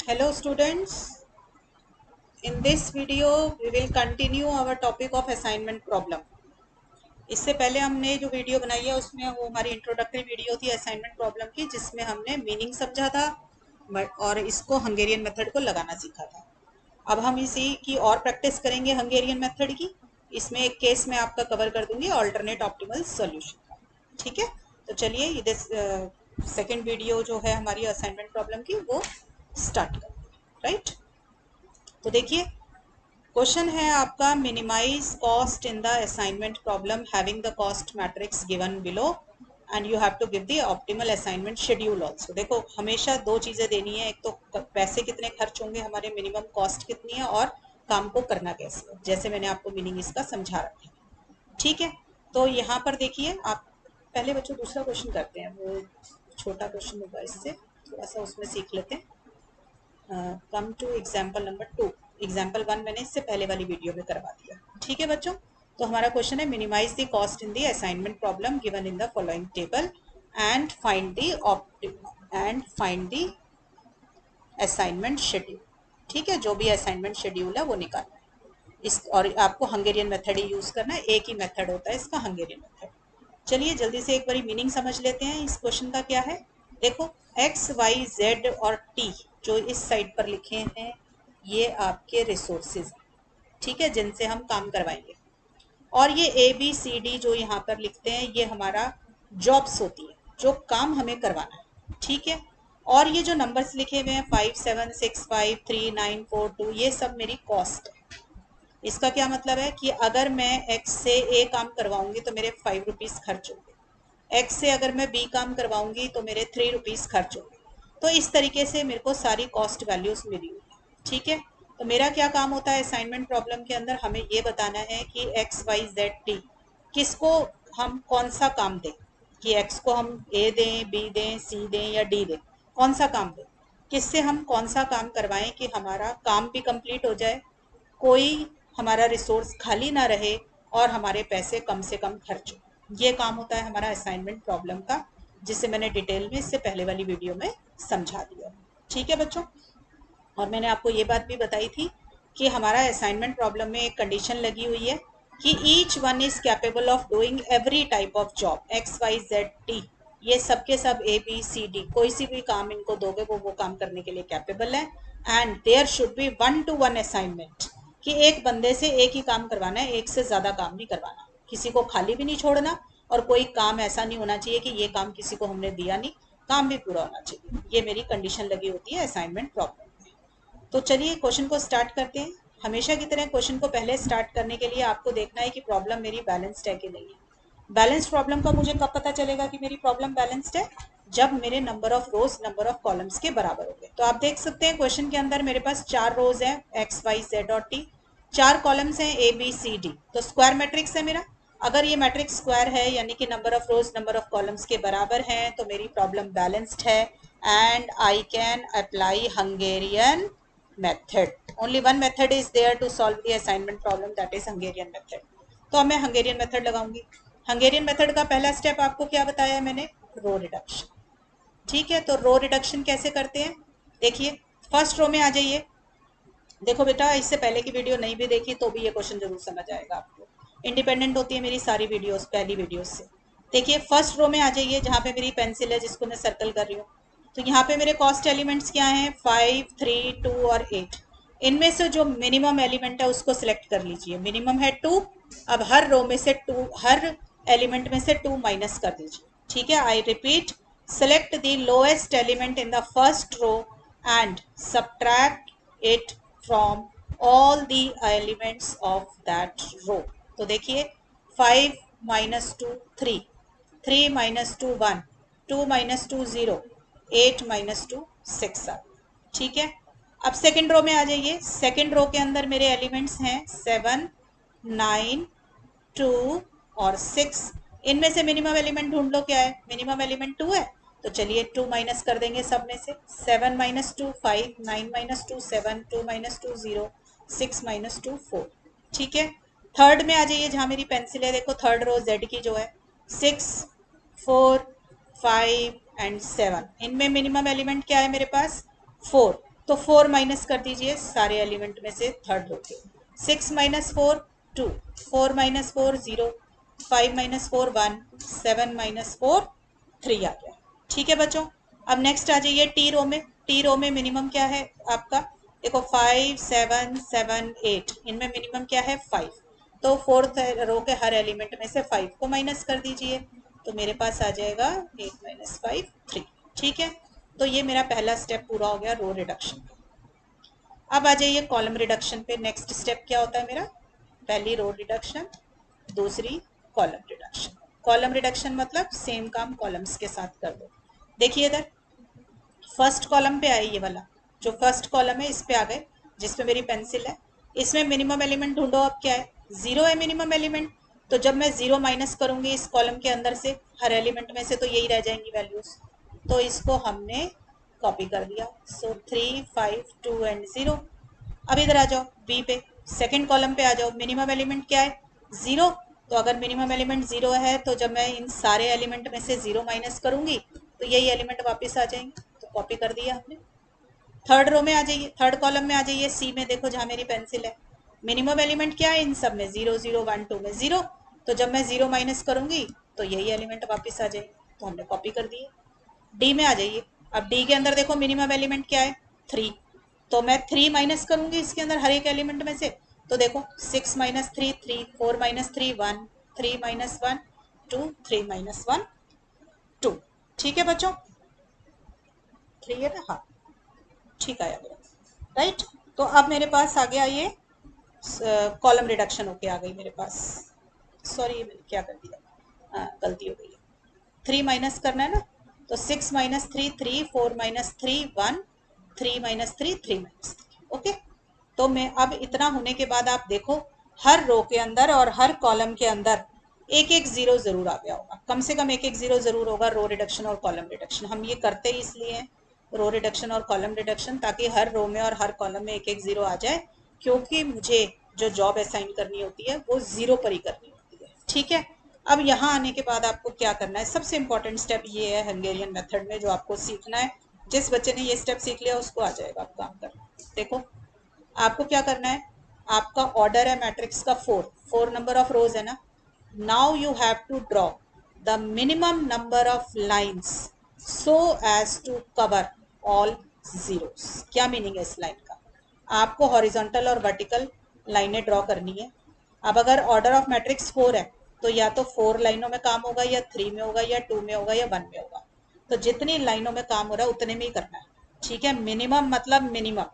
Hello students, in this video we will continue our topic of assignment problem. इससे पहले हमने जो video बनाई है उसमें वो हमारी इंट्रोडक्टरी वीडियो थी असाइनमेंट प्रॉब्लम की, जिसमें हमने मीनिंग समझा था और इसको हंगेरियन मेथड को लगाना सीखा था। अब हम इसी की और प्रैक्टिस करेंगे हंगेरियन मेथड की। इसमें एक केस मैं आपका कवर कर दूंगी ऑल्टरनेट ऑप्टिमल सॉल्यूशन का। ठीक है, तो चलिए ये सेकेंड वीडियो जो है हमारी असाइनमेंट प्रॉब्लम की वो स्टार्ट करते हैं। राइट, तो देखिए क्वेश्चन है आपका, minimise cost in the assignment problem having the cost matrix given below and you have to give the optimal assignment schedule also. देखो हमेशा दो चीज़ें देनी है, एक तो पैसे कितने खर्च होंगे हमारे, मिनिमम कॉस्ट कितनी है, और काम को करना कैसे है, जैसे मैंने आपको मीनिंग इसका समझा रखा है। ठीक है, तो यहाँ पर देखिए आप पहले बच्चों दूसरा क्वेश्चन करते हैं, वो छोटा क्वेश्चन होगा, इससे थोड़ा सा उसमें सीख लेते हैं। Come to example number 2। Example 1 मैंने इससे पहले वाली वीडियो में करवा दिया। ठीक है बच्चों, तो हमारा क्वेश्चन है minimise the cost in the assignment problem given in the following table and find the assignment schedule. ठीक है, जो भी असाइनमेंट शेड्यूल है वो निकालना है इस, और आपको हंगेरियन मेथड ही यूज करना है, एक ही मेथड होता है इसका, हंगेरियन मेथड। चलिए जल्दी से एक बारी मीनिंग समझ लेते हैं इस क्वेश्चन का क्या है। देखो एक्स वाई जेड और टी जो इस साइड पर लिखे हैं ये आपके रिसोर्सेज हैं। ठीक है, जिनसे हम काम करवाएंगे। और ये ए बी सी डी जो यहाँ पर लिखते हैं ये हमारा जॉब्स होती है, जो काम हमें करवाना है। ठीक है, और ये जो नंबर्स लिखे हुए हैं 57653942 ये सब मेरी कॉस्ट है। इसका क्या मतलब है कि अगर मैं एक्स से ए काम करवाऊंगी तो मेरे 5 रुपीज़ खर्च होंगे, एक्स से अगर मैं बी काम करवाऊंगी तो मेरे 3 रुपीज़ खर्च होंगे। तो इस तरीके से मेरे को सारी कॉस्ट वैल्यूज मिली हुई है। ठीक है, तो मेरा क्या काम होता है असाइनमेंट प्रॉब्लम के अंदर, हमें ये बताना है कि एक्स वाई जेड टी किसको हम कौन सा काम दें, कि एक्स को हम ए दें, बी दें, सी दें या डी दें, कौन सा काम दें, किससे हम कौन सा काम करवाएं कि हमारा काम भी कंप्लीट हो जाए, कोई हमारा रिसोर्स खाली ना रहे और हमारे पैसे कम से कम खर्च हो। ये काम होता है हमारा असाइनमेंट प्रॉब्लम का, जिसे मैंने डिटेल में इससे पहले वाली वीडियो में समझा दिया। ठीक है बच्चों, और मैंने आपको ये बात भी बताई थी कि हमारा असाइनमेंट प्रॉब्लम में एक कंडीशन लगी हुई है कि each one is capable of doing every type of job, X Y Z T, ये सब के सब ए बी सी डी, कोई सी भी काम इनको दोगे वो काम करने के लिए कैपेबल है। And there should be 1-to-1 assignment, कि एक बंदे से एक ही काम करवाना है, एक से ज़्यादा काम नहीं करवाना, किसी को खाली भी नहीं छोड़ना, और कोई काम ऐसा नहीं होना चाहिए कि ये काम किसी को हमने दिया नहीं, काम भी पूरा होना चाहिए। ये मेरी कंडीशन लगी होती है असाइनमेंट प्रॉब्लम। तो चलिए क्वेश्चन को स्टार्ट करते हैं। हमेशा की तरह क्वेश्चन को पहले स्टार्ट करने के लिए आपको देखना है कि प्रॉब्लम मेरी बैलेंस्ड है कि नहीं है। बैलेंस्ड प्रॉब्लम का मुझे कब पता चलेगा कि मेरी प्रॉब्लम बैलेंस्ड है, जब मेरे number of rose number of columns के बराबर हो गए। तो आप देख सकते हैं क्वेश्चन के अंदर मेरे पास 4 रोज हैं, एक्स वाई जेड और टी, 4 कॉलम्स हैं ए बी सी डी, तो स्क्वायर मैट्रिक्स है मेरा। अगर ये मैट्रिक्स स्क्वायर है यानी कि number of rose number of columns के बराबर हैं तो मेरी प्रॉब्लम बैलेंस्ड है and I can apply Hungarian method. Only one method is there to solve the assignment problem, that is Hungarian method. तो अब मैं हंगेरियन मेथड लगाऊंगी। हंगेरियन मेथड का पहला स्टेप आपको क्या बताया है मैंने, रो रिडक्शन। ठीक है, तो रो रिडक्शन कैसे करते हैं, देखिए फर्स्ट रो में आ जाइए। देखो बेटा इससे पहले की वीडियो नहीं भी देखी तो भी ये क्वेश्चन जरूर समझ आएगा आपको, इंडिपेंडेंट होती है मेरी सारी वीडियोस पहली वीडियोस से। देखिए फर्स्ट रो में आ जाइए जहाँ पे मेरी पेंसिल है जिसको मैं सर्कल कर रही हूँ। तो यहाँ पे मेरे कॉस्ट एलिमेंट्स क्या हैं, 5, 3, 2 और 8। इनमें से जो मिनिमम एलिमेंट है उसको सिलेक्ट कर लीजिए, मिनिमम है 2। अब हर रो में से 2, हर एलिमेंट में से 2 माइनस कर दीजिए। ठीक है, I repeat, select the lowest element in the first row and subtract it from all the elements of that row. तो देखिए 5 minus 2 3, 3 minus 2 1, 2 minus 2 0, 8 minus 2 6 आ। ठीक है, अब सेकेंड रो में आ जाइए। सेकेंड रो के अंदर मेरे एलिमेंट्स हैं 7, 9, 2 और 6। इनमें से मिनिमम एलिमेंट ढूंढ लो, क्या है, मिनिमम एलिमेंट 2 है, तो चलिए 2 माइनस कर देंगे सब में से। 7 माइनस 2 5, 9 माइनस 2 7, 2 माइनस 2 0, 6 माइनस 2 4। ठीक है, थर्ड में आ जाइए जहाँ मेरी पेंसिल है, देखो थर्ड रो जेड की जो है 6, 4, 5 एंड 7, इनमें मिनिमम एलिमेंट क्या है मेरे पास 4। तो 4 माइनस कर दीजिए सारे एलिमेंट में से थर्ड रो के। 6 माइनस 4 2, 4 माइनस 4 0, 5 माइनस 4 1, 7 माइनस 4 3 आ गया। ठीक है बच्चों, अब नेक्स्ट आ जाइए टी रो में। टी रो में मिनिमम क्या है आपका, देखो 5 7 7 8, इनमें मिनिमम क्या है 5। तो फोर्थ रो के हर एलिमेंट में से 5 को माइनस कर दीजिए, तो मेरे पास आ जाएगा 8 माइनस 5 3। ठीक है, तो ये मेरा पहला स्टेप पूरा हो गया रो रिडक्शन। अब आ जाइए कॉलम रिडक्शन पे। नेक्स्ट स्टेप क्या होता है मेरा, पहली रो रिडक्शन, दूसरी कॉलम रिडक्शन। कॉलम रिडक्शन मतलब सेम काम कॉलम्स के साथ कर दो। देखिए इधर फर्स्ट कॉलम पे आए, ये वाला जो फर्स्ट कॉलम है इस पे आ गए, जिसपे मेरी पेंसिल है। इसमें मिनिमम एलिमेंट ढूंढो, अब क्या है 0 है मिनिमम एलिमेंट। तो जब मैं 0 माइनस करूंगी इस कॉलम के अंदर से हर एलिमेंट में से, तो यही रह जाएंगी वैल्यूज। तो इसको हमने कॉपी कर दिया। सो 3 5 2 एंड 0। अब इधर आ जाओ बी पे, सेकंड कॉलम पे आ जाओ। मिनिमम एलिमेंट क्या है 0। तो अगर मिनिमम एलिमेंट 0 है तो जब मैं इन सारे एलिमेंट में से 0 माइनस करूंगी तो यही एलिमेंट वापस आ जाएंगे। तो कॉपी कर दिया हमने। थर्ड रो में आ जाइए, थर्ड कॉलम में आ जाइए, सी में देखो जहां मेरी पेंसिल है। मिनिमम एलिमेंट क्या है इन सब में 0 0 1 2 में 0। तो जब मैं 0 माइनस करूंगी तो यही एलिमेंट वापस आ जाएंगे। तो हमने कॉपी कर दिए। डी में आ जाइए। अब डी के अंदर देखो मिनिमम एलिमेंट क्या है 3। तो मैं 3 माइनस करूंगी इसके अंदर हर एक एलिमेंट में से। तो देखो 6 माइनस 3 3, 4 माइनस 3 1, 3 माइनस 1 2, 3 माइनस 1 2। ठीक है बच्चों, 3 है ना, हाँ ठीक आया मेरा, राइट। तो अब मेरे पास आ गया ये कॉलम रिडक्शन होके आ गई मेरे पास। सॉरी मैंने क्या कर दिया, गलती हो गई है। 3 माइनस करना है ना, तो 6 minus 3 3, 4 minus 3 1, 3 minus 3 3 minus 3। Okay, तो मैं अब इतना होने के बाद आप देखो हर रो के अंदर और हर कॉलम के अंदर एक एक जीरो जरूर आ गया होगा, कम से कम एक एक जीरो जरूर होगा। रो रिडक्शन और कॉलम रिडक्शन हम ये करते ही इसलिए हैं, रो रिडक्शन और कॉलम रिडक्शन, ताकि हर रो में और हर कॉलम में एक एक जीरो आ जाए, क्योंकि मुझे जो जॉब असाइन करनी होती है वो जीरो पर ही करनी होती है। ठीक है, अब यहाँ आने के बाद आपको क्या करना है, सबसे इंपॉर्टेंट स्टेप ये है हंगेरियन मेथड में जो आपको सीखना है। जिस बच्चे ने ये स्टेप सीख लिया उसको आ जाएगा आप काम करना। देखो आपको क्या करना है, आपका ऑर्डर है मैट्रिक्स का 4 नंबर ऑफ रोज है ना। Now you have to draw the minimum number of lines so as to cover all zeros. क्या मीनिंग है इस लाइन का, आपको हॉरिजॉन्टल और वर्टिकल लाइनें ड्रॉ करनी है। अब अगर ऑर्डर ऑफ मैट्रिक्स 4 है तो या तो 4 लाइनों में काम होगा, या 3 में होगा, या 2 में होगा, या 1 में होगा। तो जितनी लाइनों में काम हो रहा है उतने में ही करना है। ठीक है, मिनिमम मतलब मिनिमम।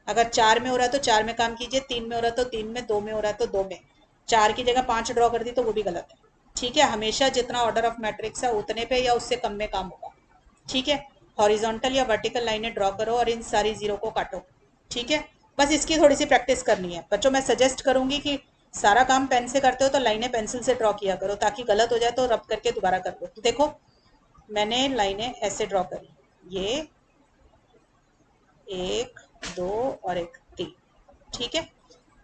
अगर 4 में हो रहा है तो 4 में काम कीजिए, 3 में हो रहा है तो 3 में, 2 में हो रहा है तो 2 में। 4 की जगह 5 ड्रॉ कर दी तो वो भी गलत है। ठीक है, हमेशा जितना ऑर्डर ऑफ मैट्रिक्स है उतने पे या उससे कम में काम होगा। ठीक है, हॉरिजॉन्टल या वर्टिकल लाइनें ड्रॉ करो और इन सारी जीरो को काटो। ठीक है, बस इसकी थोड़ी सी प्रैक्टिस करनी है बच्चों। मैं सजेस्ट करूंगी कि सारा काम पेन से करते हो तो लाइनें पेंसिल से ड्रॉ किया करो, ताकि गलत हो जाए तो रब करके दोबारा कर लो। तो देखो मैंने लाइनें ऐसे ड्रॉ करी, ये 1 2 और 1 3। ठीक है,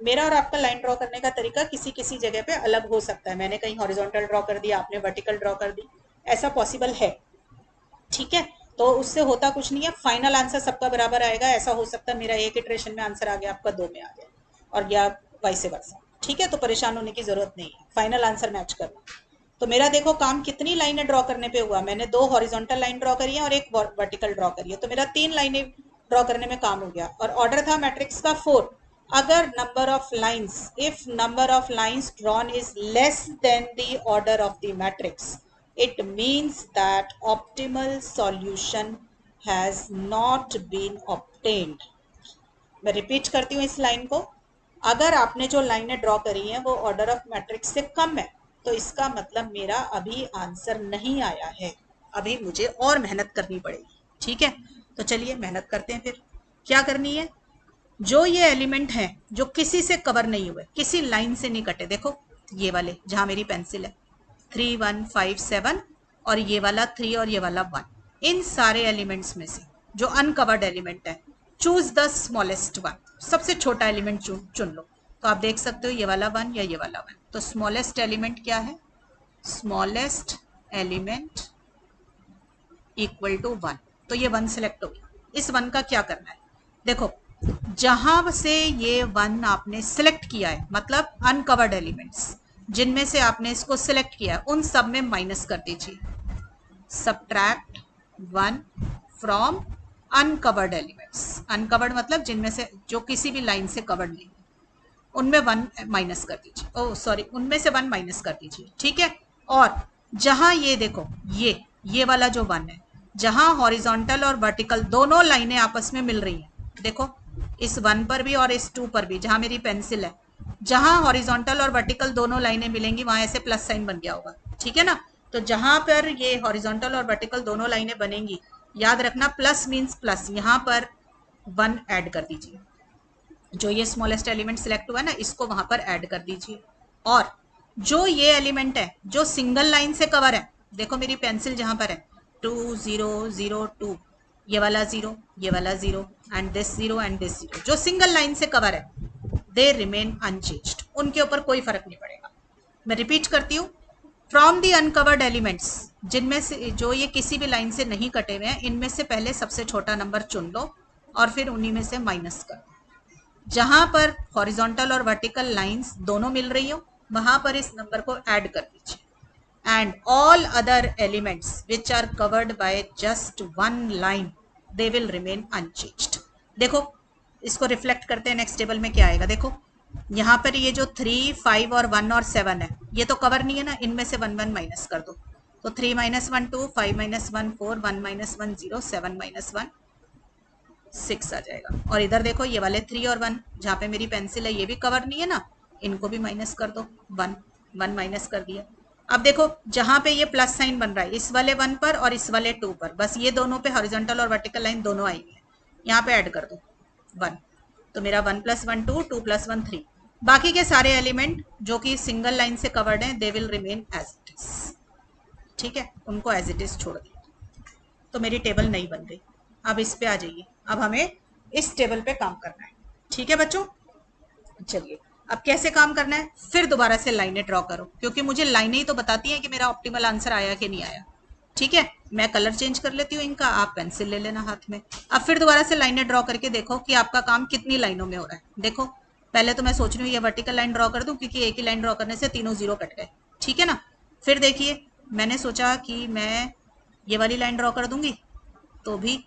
मेरा और आपका लाइन ड्रॉ करने का तरीका किसी किसी जगह पे अलग हो सकता है। मैंने कहीं हॉरिजॉन्टल ड्रॉ कर दिया, आपने वर्टिकल ड्रॉ कर दी, ऐसा पॉसिबल है। ठीक है, तो उससे होता कुछ नहीं है, फाइनल आंसर सबका बराबर आएगा। ऐसा हो सकता है मेरा एक इटरेशन में आंसर आ गया, आपका 2 में आ गया, और या वाइस वर्सा। ठीक है, तो परेशान होने की जरूरत नहीं है, फाइनल आंसर मैच करना। तो मेरा देखो काम कितनी लाइनें ड्रॉ करने पे हुआ, मैंने 2 हॉरिजॉन्टल लाइन ड्रॉ करी है और एक वर्टिकल ड्रॉ करी है, तो मेरा 3 लाइनें ड्रॉ करने में काम हो गया। और ऑर्डर था मैट्रिक्स का 4। अगर number of lines, if number of lines drawn is less than the order of the matrix, it means that optimal solution has not been obtained। मैं रिपीट करती हूँ इस लाइन को, अगर आपने जो लाइनें ड्रॉ करी हैं वो ऑर्डर ऑफ मैट्रिक्स से कम है तो इसका मतलब मेरा अभी आंसर नहीं आया है, अभी मुझे और मेहनत करनी पड़ेगी। ठीक है, तो चलिए मेहनत करते हैं। फिर क्या करनी है, जो ये एलिमेंट हैं जो किसी से कवर नहीं हुए, किसी लाइन से नहीं कटे, देखो ये वाले जहां मेरी पेंसिल है 3 1 5 7, और ये वाला 3 और ये वाला 1, इन सारे एलिमेंट्स में से जो अनकवर्ड एलिमेंट है, चूज द स्मॉलेस्ट वन, सबसे छोटा एलिमेंट चुन लो। तो आप देख सकते हो ये वाला 1 या ये वाला 1, तो स्मॉलेस्ट एलिमेंट क्या है, स्मॉलेस्ट एलिमेंट इक्वल टू 1। तो ये 1 सिलेक्ट हो गया। इस 1 का क्या करना है, देखो जहां से ये 1 आपने सिलेक्ट किया है, मतलब अनकवर्ड एलिमेंट्स जिनमें से आपने इसको सिलेक्ट किया है, उन सब में माइनस कर दीजिए। Subtract 1 from uncovered elements. Uncovered मतलब जिनमें से जो किसी भी लाइन से कवर्ड नहीं, उनमें 1 माइनस कर दीजिए। ओह सॉरी, उनमें से 1 माइनस कर दीजिए, ठीक है। और जहां ये देखो ये वाला जो 1 है, जहां हॉरिजॉन्टल और वर्टिकल दोनों लाइनें आपस में मिल रही हैं, देखो इस 1 पर भी और इस 2 पर भी, जहां मेरी पेंसिल है, जहां हॉरिजॉन्टल और वर्टिकल दोनों लाइनें मिलेंगी वहां ऐसे प्लस साइन बन गया होगा, ठीक है ना। तो जहां पर ये हॉरिजॉन्टल और वर्टिकल दोनों लाइनें बनेंगी, याद रखना प्लस मीन्स प्लस, यहां पर 1 ऐड कर दीजिए। जो ये स्मॉलेस्ट एलिमेंट सिलेक्ट हुआ है ना, इसको वहां पर ऐड कर दीजिए। और जो ये एलिमेंट है जो सिंगल लाइन से कवर है, देखो मेरी पेंसिल जहां पर है 2 0 0 2, ये वाला 0, ये वाला 0 एंड दिस 0 एंड दिस 0, जो सिंगल लाइन से कवर है, दे रिमेन अनचेंज्ड, उनके ऊपर कोई फर्क नहीं पड़ेगा। मैं रिपीट करती हूँ, फ्रॉम दी अनकवर्ड एलिमेंट्स, जिनमें से जो ये किसी भी लाइन से नहीं कटे हुए हैं, इनमें से पहले सबसे छोटा नंबर चुन लो और फिर उन्हीं में से माइनस कर दो। जहां पर हॉरिजॉन्टल और वर्टिकल लाइंस दोनों मिल रही हो, वहां पर इस नंबर को ऐड कर दीजिए। And all other elements which are covered by just 1 line, they will remain unchanged. देखो इसको रिफ्लेक्ट करते हैं नेक्स्ट टेबल में क्या आएगा। देखो यहाँ पर ये जो 3 5 और 1 और 7 है, ये तो कवर नहीं है ना, इनमें से 1 1 माइनस कर दो। तो 3 - 1 2, 5 - 1 4, 1 - 1 0, 7 - 1 6 आ जाएगा। और इधर देखो ये वाले 3 और 1, जहाँ पे मेरी पेंसिल है ये भी कवर नहीं है ना, इनको भी माइनस कर दो। 1 1 माइनस कर दिया। अब देखो जहाँ पे ये प्लस साइन बन रहा है, इस वाले 1 पर और इस वाले 2 पर, बस ये दोनों पे हॉरिजॉन्टल और वर्टिकल लाइन दोनों आई है, यहाँ पे ऐड कर दो 1। तो मेरा 1 + 1 2, 2 + 1 3। बाकी के सारे एलिमेंट जो कि सिंगल लाइन से कवर्ड हैं, they will remain as it is, ठीक है, उनको एज इट इज छोड़ दिया। तो मेरी टेबल नहीं बन गई। अब इस पे आ जाइए, अब हमें इस टेबल पे काम करना है, ठीक है बच्चों। चलिए अब कैसे काम करना है, फिर दोबारा से लाइनें ड्रॉ करो, क्योंकि मुझे लाइनें ही तो बताती हैं कि मेरा ऑप्टिमल आंसर आया कि नहीं आया, ठीक है। मैं कलर चेंज कर लेती हूँ इनका, आप पेंसिल ले लेना हाथ में। अब फिर दोबारा से लाइनें ड्रॉ करके देखो कि आपका काम कितनी लाइनों में हो रहा है। देखो पहले तो मैं सोच रही हूँ ये वर्टिकल लाइन ड्रॉ कर दूं, क्योंकि एक ही लाइन ड्रॉ करने से तीनों 0 कट गए, ठीक है ना। फिर देखिए मैंने सोचा कि मैं ये वाली लाइन ड्रॉ कर दूंगी, तो भी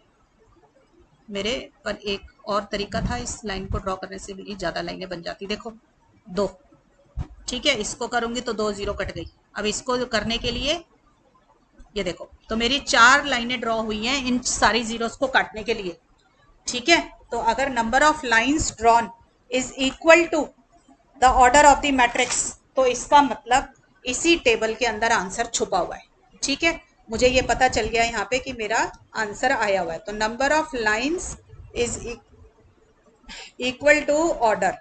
मेरे पर एक और तरीका था, इस लाइन को ड्रॉ करने से मेरी ज्यादा लाइनें बन जाती। देखो 2, ठीक है, इसको करूंगी तो 2 0 कट गई। अब इसको करने के लिए ये देखो, तो मेरी 4 लाइनें ड्रॉ हुई हैं इन सारी जीरोस को काटने के लिए, ठीक है। तो अगर number of lines drawn is equal to the order of the matrix, तो इसका मतलब इसी टेबल के अंदर आंसर छुपा हुआ है, ठीक है। मुझे ये पता चल गया यहाँ पे कि मेरा आंसर आया हुआ है। तो number of lines is equal to order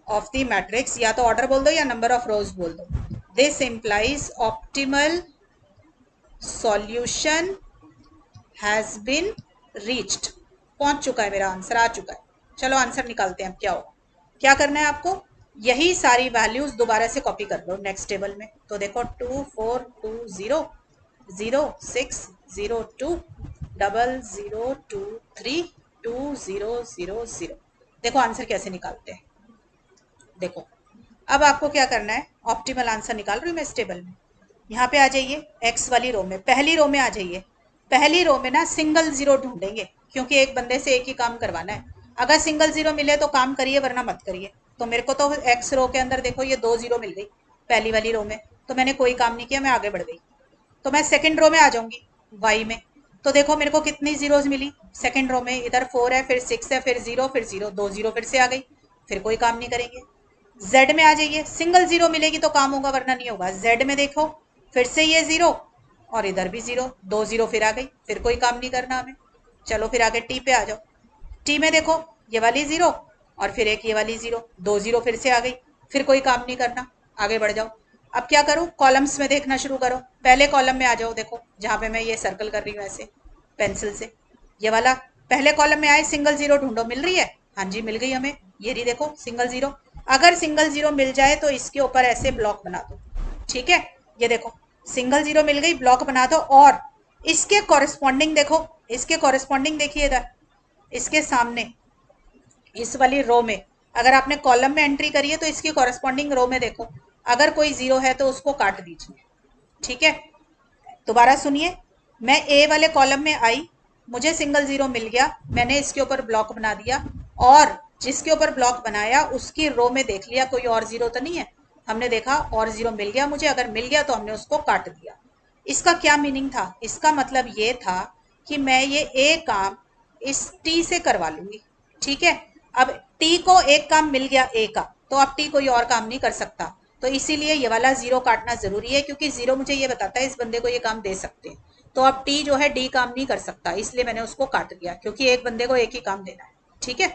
of the matrix, या तो ऑर्डर बोल दो या नंबर ऑफ रोज बोल दो। This implies optimal solution has been reached, पहुंच चुका है, मेरा आंसर आ चुका है। चलो आंसर निकालते हैं। अब क्या होगा, क्या करना है आपको, यही सारी वैल्यूज दोबारा से कॉपी कर लो नेक्स्ट टेबल में। तो देखो 2 4 2 0 0 6 0 2 0 0 2 3 2 0 0 0। देखो आंसर कैसे निकालते हैं। देखो अब आपको क्या करना है, ऑप्टिमल आंसर निकाल रही हूँ मैं इस टेबल में। यहाँ पे आ जाइए एक्स वाली रो में, पहली रो में आ जाइए। पहली रो में ना सिंगल 0 ढूंढेंगे, क्योंकि एक बंदे से एक ही काम करवाना है। अगर सिंगल 0 मिले तो काम करिए, वरना मत करिए। तो मेरे को तो एक्स रो के अंदर देखो ये 2 0 मिल गई पहली वाली रो में, तो मैंने कोई काम नहीं किया, मैं आगे बढ़ गई। तो मैं सेकंड रो में आ जाऊंगी वाई में। तो देखो मेरे को कितनी जीरोज मिली सेकंड रो में, इधर 4 है, फिर 6 है, फिर 0, फिर 0, 2 0 फिर से आ गई। फिर कोई काम नहीं करेंगे। जेड में आ जाइए, सिंगल 0 मिलेगी तो काम होगा, वरना नहीं होगा। जेड में देखो फिर से ये 0 और इधर भी 0, 2 0 फिर आ गई, फिर कोई काम नहीं करना हमें। चलो फिर आगे टी पे आ जाओ। टी में देखो ये वाली 0 और फिर एक ये वाली 0, 2 0 फिर से आ गई, फिर कोई काम नहीं करना, आगे बढ़ जाओ। अब क्या करूं, कॉलम्स में देखना शुरू करो। पहले कॉलम में आ जाओ, देखो जहां पे मैं ये सर्कल कर रही हूँ ऐसे पेंसिल से, ये वाला पहले कॉलम में आए, सिंगल 0 ढूंढो, मिल रही है, हाँ जी मिल गई हमें, ये रही देखो सिंगल 0। अगर सिंगल 0 मिल जाए तो इसके ऊपर ऐसे ब्लॉक बना दो, ठीक है। ये देखो सिंगल 0 मिल गई, ब्लॉक बना दो। और इसके कॉरेस्पॉन्डिंग देखो, इसके कॉरेस्पॉन्डिंग देखिए इधर, इसके सामने इस वाली रो में अगर आपने कॉलम में एंट्री करी है तो इसकी कॉरेस्पॉन्डिंग रो में देखो, अगर कोई जीरो है तो उसको काट दीजिए। ठीक है, दोबारा सुनिए, मैं ए वाले कॉलम में आई, मुझे सिंगल जीरो मिल गया, मैंने इसके ऊपर ब्लॉक बना दिया, और जिसके ऊपर ब्लॉक बनाया उसकी रो में देख लिया कोई और जीरो तो नहीं है, हमने देखा और जीरो मिल गया मुझे, अगर मिल गया तो हमने उसको काट दिया। इसका क्या मीनिंग था? इसका मतलब ये था कि मैं ये ए काम इस टी से करवा लूंगी। ठीक है, अब टी को एक काम मिल गया ए का, तो अब टी कोई और काम नहीं कर सकता, तो इसीलिए ये वाला जीरो काटना जरूरी है, क्योंकि जीरो मुझे ये बताता है इस बंदे को ये काम दे सकते हैं। तो अब टी जो है डी काम नहीं कर सकता, इसलिए मैंने उसको काट दिया, क्योंकि एक बंदे को एक ही काम देना है। ठीक है,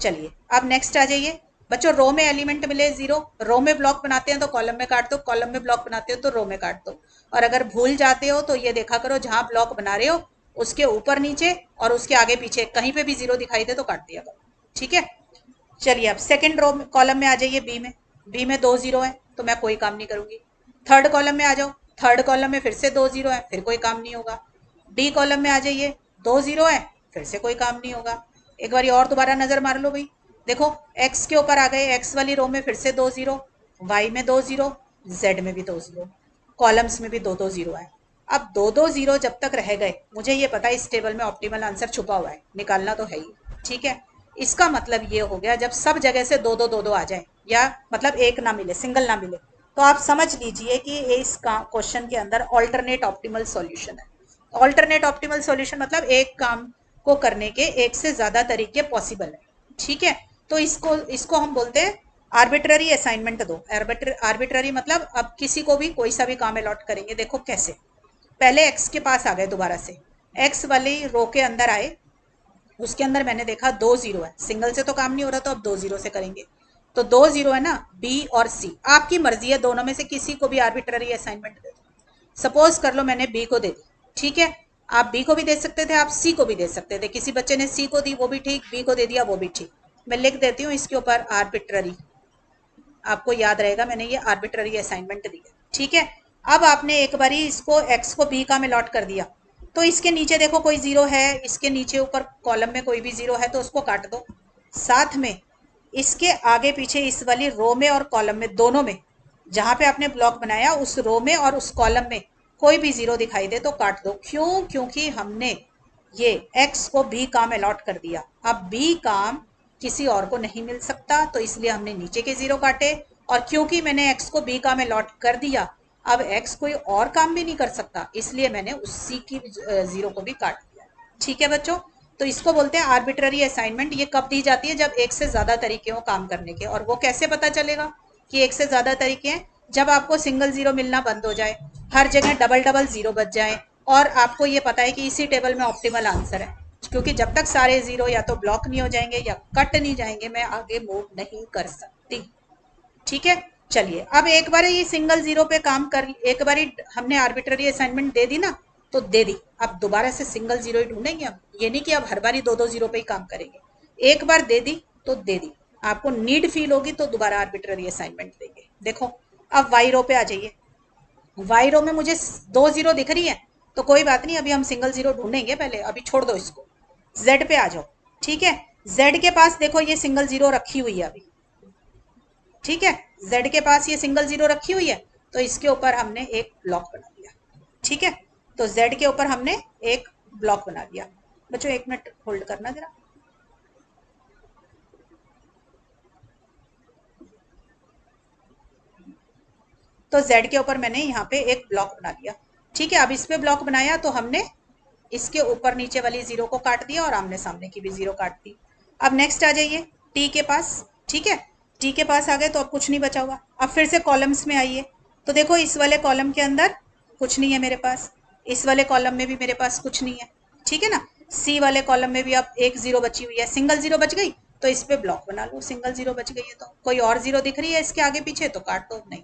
चलिए अब नेक्स्ट आ जाइए बच्चों। रो में एलिमेंट मिले जीरो, रो में ब्लॉक बनाते हैं तो कॉलम में काट दो, कॉलम में ब्लॉक बनाते हो तो रो में काट दो। और अगर भूल जाते हो तो ये देखा करो, जहां ब्लॉक बना रहे हो उसके ऊपर नीचे और उसके आगे पीछे कहीं पे भी जीरो दिखाई दे तो काट दिया करो। ठीक है, चलिए अब सेकंड रो में कॉलम में आ जाइए, बी में। बी में दो जीरो है तो मैं कोई काम नहीं करूंगी। थर्ड कॉलम में आ जाओ, थर्ड कॉलम में फिर से दो जीरो है, फिर कोई काम नहीं होगा। डी कॉलम में आ जाइए, दो जीरो है, फिर से कोई काम नहीं होगा। एक बार और दोबारा नजर मार लो भाई, देखो एक्स के ऊपर आ गए, एक्स वाली रो में फिर से दो जीरो, वाई में दो जीरो, जेड में भी दो जीरो, कॉलम्स में भी दो दो जीरो है। अब दो दो जीरो जब तक रह गए, मुझे ये पता है इस टेबल में ऑप्टिमल आंसर छुपा हुआ है, निकालना तो है ही। ठीक है, इसका मतलब ये हो गया, जब सब जगह से दो दो दो दो आ जाए, या मतलब एक ना मिले, सिंगल ना मिले, तो आप समझ लीजिए कि ये इस क्वेश्चन के अंदर ऑल्टरनेट ऑप्टिमल सॉल्यूशन है। ऑल्टरनेट ऑप्टिमल सॉल्यूशन मतलब एक काम को करने के एक से ज्यादा तरीके पॉसिबल है। ठीक है, तो इसको इसको हम बोलते हैं आर्बिट्ररी असाइनमेंट दो। आर्बिट्ररी मतलब अब किसी को भी कोई सा भी काम अलॉट करेंगे। देखो कैसे, पहले एक्स के पास आ गए, दोबारा से एक्स वाली रो के अंदर आए, उसके अंदर मैंने देखा दो जीरो है, सिंगल से तो काम नहीं हो रहा, तो अब दो जीरो से करेंगे। तो दो जीरो है ना, बी और सी, आपकी मर्जी है, दोनों में से किसी को भी आर्बिट्ररी असाइनमेंट दे दो। सपोज कर लो मैंने बी को दे दी, ठीक है, आप बी को भी दे सकते थे, आप सी को भी दे सकते थे, किसी बच्चे ने सी को दी वो भी ठीक, बी को दे दिया वो भी ठीक। मैं लिख देती हूँ इसके ऊपर आर्बिट्ररी, आपको याद रहेगा मैंने ये आर्बिट्ररी असाइनमेंट दिया। ठीक है, अब आपने एक बारी इसको एक्स को बी का में लॉट कर दिया, तो इसके नीचे देखो कोई जीरो है, इसके नीचे ऊपर कॉलम में कोई भी जीरो है तो उसको काट दो। साथ में इसके आगे पीछे इस वाली रो में और कॉलम में, दोनों में जहां पे आपने ब्लॉक बनाया उस रो में और उस कॉलम में कोई भी जीरो दिखाई दे तो काट दो। क्यों? क्योंकि हमने ये एक्स को बी काम अलॉट कर दिया, अब बी काम किसी और को नहीं मिल सकता, तो इसलिए हमने नीचे के जीरो काटे। और क्योंकि मैंने एक्स को बी काम अलॉट कर दिया, अब एक्स कोई और काम भी नहीं कर सकता, इसलिए मैंने उसी की जीरो को भी काट दिया। ठीक है बच्चों, तो इसको बोलते हैं आर्बिट्ररी असाइनमेंट। ये कब दी जाती है? जब एक से ज्यादा तरीके हो काम करने के। और वो कैसे पता चलेगा कि एक से ज्यादा तरीके हैं? जब आपको सिंगल जीरो मिलना बंद हो जाए, हर जगह डबल डबल जीरो बच जाए, और आपको ये पता है कि इसी टेबल में ऑप्टिमल आंसर है। क्योंकि जब तक सारे जीरो या तो ब्लॉक नहीं हो जाएंगे या कट नहीं जाएंगे, मैं आगे मूव नहीं कर सकती। ठीक है, चलिए अब एक बार ये सिंगल जीरो पे काम कर, एक बार हमने आर्बिट्ररी असाइनमेंट दे दी ना, तो दे दी, अब दोबारा से सिंगल जीरो ही ढूंढेंगे। अब ये नहीं कि अब हर बार दो दो जीरो पे ही काम करेंगे, एक बार दे दी तो दे दी, आपको नीड फील होगी तो दोबारा आर्बिट्ररी असाइनमेंट देंगे। देखो अब वाई रो पे आ जाइए, वाई रो में मुझे दो जीरो दिख रही है, तो कोई बात नहीं, अभी हम सिंगल जीरो ढूंढेंगे, पहले अभी छोड़ दो इसको। जेड पे आ जाओ, ठीक है, जेड के पास देखो ये सिंगल जीरो रखी हुई है अभी। ठीक है, जेड के पास ये सिंगल जीरो रखी हुई है, तो इसके ऊपर हमने एक ब्लॉक बना दिया। ठीक है, तो जेड के ऊपर हमने एक ब्लॉक बना दिया। बच्चों एक मिनट होल्ड करना जरा। तो जेड के ऊपर मैंने यहाँ पे एक ब्लॉक बना दिया। ठीक है, अब इस पे ब्लॉक बनाया तो हमने इसके ऊपर नीचे वाली जीरो को काट दिया और आमने सामने की भी जीरो काट दी। अब नेक्स्ट आ जाइए टी के पास। ठीक है, टी के पास आ गए तो अब कुछ नहीं बचा हुआ। अब फिर से कॉलम्स में आइए, तो देखो इस वाले कॉलम के अंदर कुछ नहीं है मेरे पास, इस वाले कॉलम में भी मेरे पास कुछ नहीं है। ठीक है ना, सी वाले कॉलम में भी अब एक जीरो बची हुई है, सिंगल जीरो बच गई, तो इस पे ब्लॉक बना लो, सिंगल जीरो बच गई है। तो कोई और जीरो दिख रही है इसके आगे पीछे तो काट दो, नहीं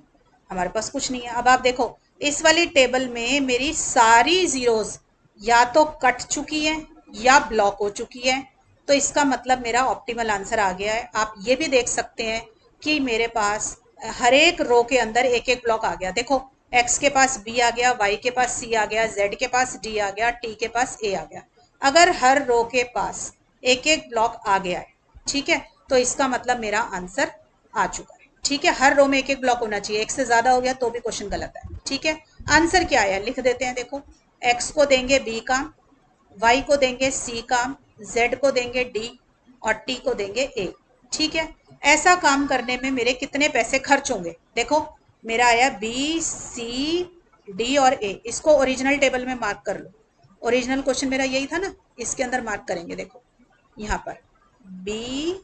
हमारे पास कुछ नहीं है। अब आप देखो इस वाली टेबल में मेरी सारी जीरोस या तो कट चुकी है या ब्लॉक हो चुकी है, तो इसका मतलब मेरा ऑप्टिमल आंसर आ गया है। आप ये भी देख सकते हैं कि मेरे पास हर एक रो के अंदर एक एक ब्लॉक आ गया। देखो एक्स के पास बी आ गया, वाई के पास सी आ गया, जेड के पास डी आ गया, टी के पास ए आ गया। अगर हर रो के पास एक एक ब्लॉक आ गया है ठीक है, तो इसका मतलब मेरा आंसर आ चुका है। ठीक है, हर रो में एक एक ब्लॉक होना चाहिए, एक से ज्यादा हो गया तो भी क्वेश्चन गलत है। ठीक है, आंसर क्या आया लिख देते हैं। देखो, एक्स को देंगे बी काम, वाई को देंगे सी काम, जेड को देंगे डी और टी को देंगे ए। ठीक है, ऐसा काम करने में मेरे कितने पैसे खर्च होंगे? देखो, मेरा आया बी सी डी और ए। इसको ओरिजिनल टेबल में मार्क कर लो। ओरिजिनल क्वेश्चन मेरा यही था ना, इसके अंदर मार्क करेंगे। देखो यहाँ पर बी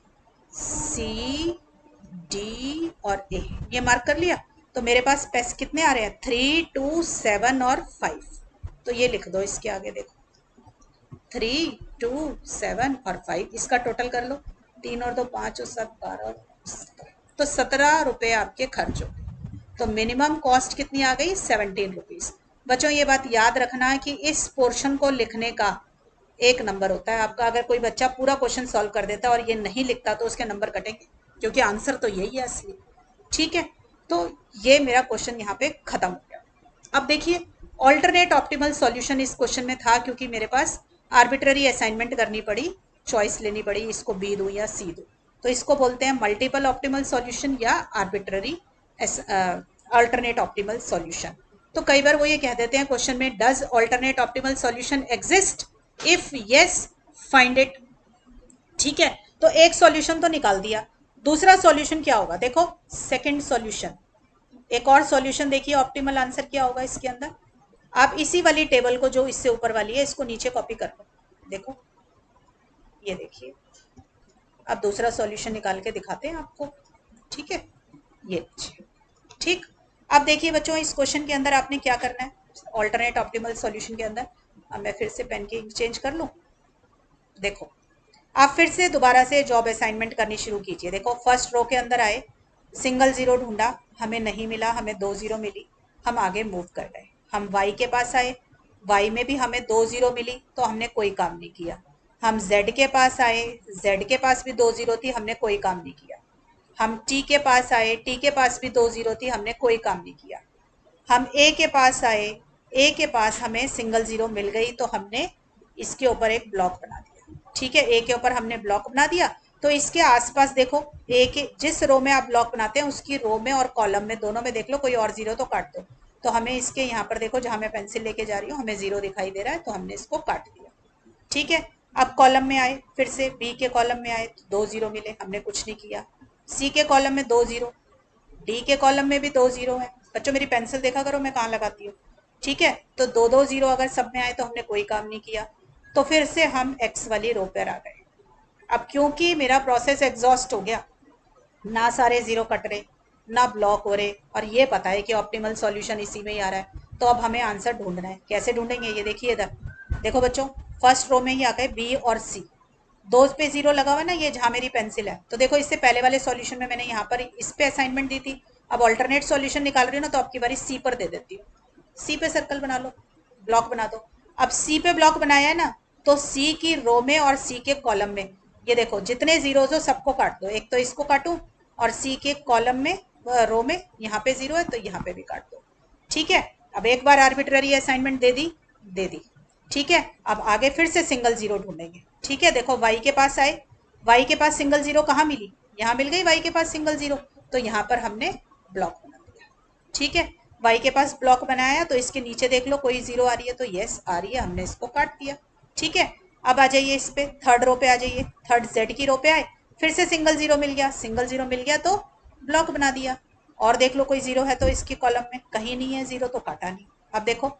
सी डी और ए, ये मार्क कर लिया। तो मेरे पास पैसे कितने आ रहे हैं? 3 2 7 और 5। तो ये लिख दो इसके आगे। देखो 3 2 7 और 5, इसका टोटल कर लो। 3 और 2 5 और 7 12 और 17। तो 17 रुपए आपके खर्च हो गए। तो मिनिमम कॉस्ट कितनी आ गई? 17 रुपीज। बच्चों ये बात याद रखना है कि इस पोर्शन को लिखने का एक नंबर होता है आपका। अगर कोई बच्चा पूरा क्वेश्चन सॉल्व कर देता है और ये नहीं लिखता तो उसके नंबर कटेंगे, क्योंकि आंसर तो यही है असली। ठीक है, तो ये मेरा क्वेश्चन यहाँ पे खत्म हो गया। अब देखिए, ऑल्टरनेट ऑप्टिमल सॉल्यूशन इस क्वेश्चन में था, क्योंकि मेरे पास आर्बिट्ररी असाइनमेंट करनी पड़ी, चॉइस लेनी पड़ी, इसको बी दूं या सी दूं। तो इसको बोलते हैं मल्टीपल ऑप्टिमल सॉल्यूशन या आर्बिट्ररी अल्टरनेट ऑप्टिमल सॉल्यूशन। तो कई बार वो ये कह देते हैं क्वेश्चन में, does alternate optimal solution exist, if yes find it. ठीक है, तो एक सॉल्यूशन तो निकाल दिया, दूसरा सॉल्यूशन क्या होगा? देखो सेकंड सॉल्यूशन, एक और सॉल्यूशन देखिए, ऑप्टिमल आंसर क्या होगा इसके अंदर। आप इसी वाली टेबल को, जो इससे ऊपर वाली है, इसको नीचे कॉपी कर लो। देखो ये देखिए, अब दूसरा सॉल्यूशन निकाल के दिखाते हैं आपको। ठीक है, ये लीजिए। ठीक, अब देखिए बच्चों, इस क्वेश्चन के अंदर आपने क्या करना है ऑल्टरनेट ऑप्टिमल सॉल्यूशन के अंदर। अब मैं फिर से पेन की इंक चेंज कर लूं। देखो, आप फिर से दोबारा से जॉब असाइनमेंट करनी शुरू कीजिए। देखो, फर्स्ट रो के अंदर आए, सिंगल जीरो ढूंढा, हमें नहीं मिला, हमें 2 जीरो मिली, हम आगे मूव कर गए। हम वाई के पास आए, वाई में भी हमें 2 जीरो मिली, तो हमने कोई काम नहीं किया। हम जेड के पास आए, जेड के पास भी 2 जीरो थी, हमने कोई काम नहीं किया। हम टी के पास आए, टी के पास भी 2 जीरो थी, हमने कोई काम नहीं किया। हम ए के पास आए, ए के पास हमें सिंगल जीरो मिल गई, तो हमने इसके ऊपर एक ब्लॉक बना दिया। ठीक है, ए के ऊपर हमने ब्लॉक बना दिया। तो इसके आसपास देखो, ए के जिस रो में आप ब्लॉक बनाते हैं उसकी रो में और कॉलम में दोनों में देख लो कोई और जीरो तो काट दो। तो हमें इसके यहाँ पर देखो, जहां मैं पेंसिल लेके जा रही हूँ, हमें जीरो दिखाई दे रहा है, तो हमने इसको काट दिया। ठीक है, अब कॉलम में आए, फिर से बी के कॉलम में आए तो 2 जीरो मिले, हमने कुछ नहीं किया। सी के कॉलम में 2 जीरो, डी के कॉलम में भी 2 जीरो है। बच्चों मेरी पेंसिल देखा करो मैं कहाँ लगाती हूँ। ठीक है, तो 2 2 जीरो अगर सब में आए तो हमने कोई काम नहीं किया। तो फिर से हम एक्स वाली रो पर आ गए। अब क्योंकि मेरा प्रोसेस एग्जॉस्ट हो गया, ना सारे जीरो कट रहे, ना ब्लॉक हो रहे, और ये पता है कि ऑप्टिमल सॉल्यूशन इसी में ही आ रहा है, तो अब हमें आंसर ढूंढना है। कैसे ढूंढेंगे? ये देखिए इधर, देखो बच्चों, फर्स्ट रो में ही आ गए बी और सी, दो पे जीरो लगा हुआ है ना, ये जहां मेरी पेंसिल है। तो देखो, इससे पहले वाले सॉल्यूशन में मैंने यहाँ पर इस पे असाइनमेंट दी थी। अब ऑल्टरनेट सॉल्यूशन निकाल रही हूँ ना, तो आपकी बारी सी पर दे देती हूँ। सी पे सर्कल बना लो, ब्लॉक बना दो। अब सी पे ब्लॉक बनाया है ना, तो सी की रो में और सी के कॉलम में, ये देखो जितने जीरोज हो सबको काट दो। एक तो इसको काटूं, और सी के कॉलम में रो में यहाँ पे जीरो है तो यहाँ पे भी काट दो। ठीक है, अब एक बार आर्बिट्ररी असाइनमेंट दे दी, दे दी। ठीक है, अब आगे फिर से सिंगल जीरो ढूंढेंगे। ठीक है, देखो वाई के पास आए, वाई के पास सिंगल जीरो कहाँ मिली? यहाँ मिल गई वाई के पास सिंगल जीरो, तो यहाँ पर हमने ब्लॉक बना दिया। ठीक है, वाई के पास ब्लॉक बनाया, तो इसके नीचे देख लो कोई जीरो आ रही है, तो यस आ रही है, हमने इसको काट दिया। ठीक है, अब आ जाइए इस पे, थर्ड रो पे आ जाइए, थर्ड जेड की रो पे आए, फिर से सिंगल जीरो मिल गया, सिंगल जीरो मिल गया तो ब्लॉक बना दिया। और देख लो कोई जीरो है तो इसकी कॉलम में कहीं नहीं है जीरो, तो काटा नहीं। अब देखो,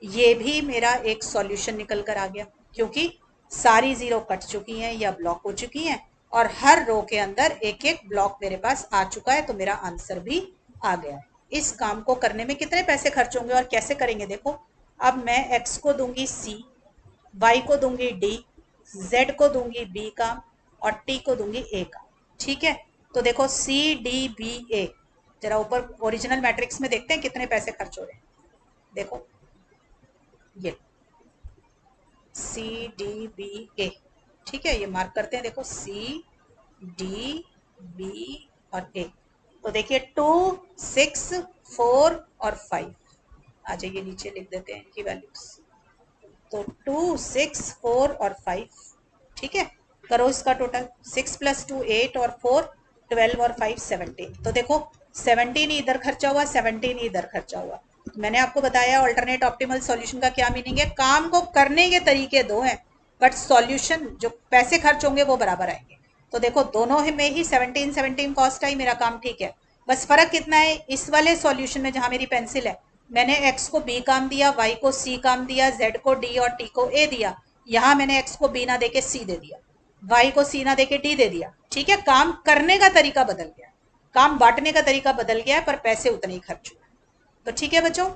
ये भी मेरा एक सॉल्यूशन निकल कर आ गया, क्योंकि सारी जीरो कट चुकी हैं या ब्लॉक हो चुकी हैं, और हर रो के अंदर एक एक ब्लॉक मेरे पास आ चुका है, तो मेरा आंसर भी आ गया है। इस काम को करने में कितने पैसे खर्च होंगे और कैसे करेंगे? देखो, अब मैं एक्स को दूंगी सी, वाई को दूंगी डी, जेड को दूंगी बी का, और टी को दूंगी ए का। ठीक है, तो देखो सी डी बी ए, जरा ऊपर ओरिजिनल मैट्रिक्स में देखते हैं कितने पैसे खर्च हो रहे हैं। देखो ये सी डी बी ए, ठीक है, ये मार्क करते हैं। देखो सी डी बी और ए, तो देखिए 2 6 4 और 5। आ जाइए नीचे लिख देते हैं इनकी वैल्यूज। तो 2 6 4 और 5। ठीक है, करो इसका टोटल, 6 + 2 8 और 4 12 और 5 17। तो देखो 17 ही इधर खर्चा हुआ, 17 ही इधर खर्चा हुआ। मैंने आपको बताया ऑल्टरनेट ऑप्टिमल सॉल्यूशन का क्या मीनिंग है, काम को करने के तरीके दो हैं बट सॉल्यूशन जो पैसे खर्च होंगे वो बराबर आएंगे। तो देखो दोनों में ही 17 17 कॉस्ट आई, मेरा काम ठीक है। बस फर्क कितना है, इस वाले सॉल्यूशन में जहां मेरी पेंसिल है मैंने x को b काम दिया, y को c काम दिया, z को d और t को a दिया। यहां मैंने x को b ना देके c दे दिया, y को c ना देके d दे दिया। ठीक है, काम करने का तरीका बदल गया, काम बांटने का तरीका बदल गया, पर पैसे उतने ही खर्च हुए। तो ठीक है बच्चों,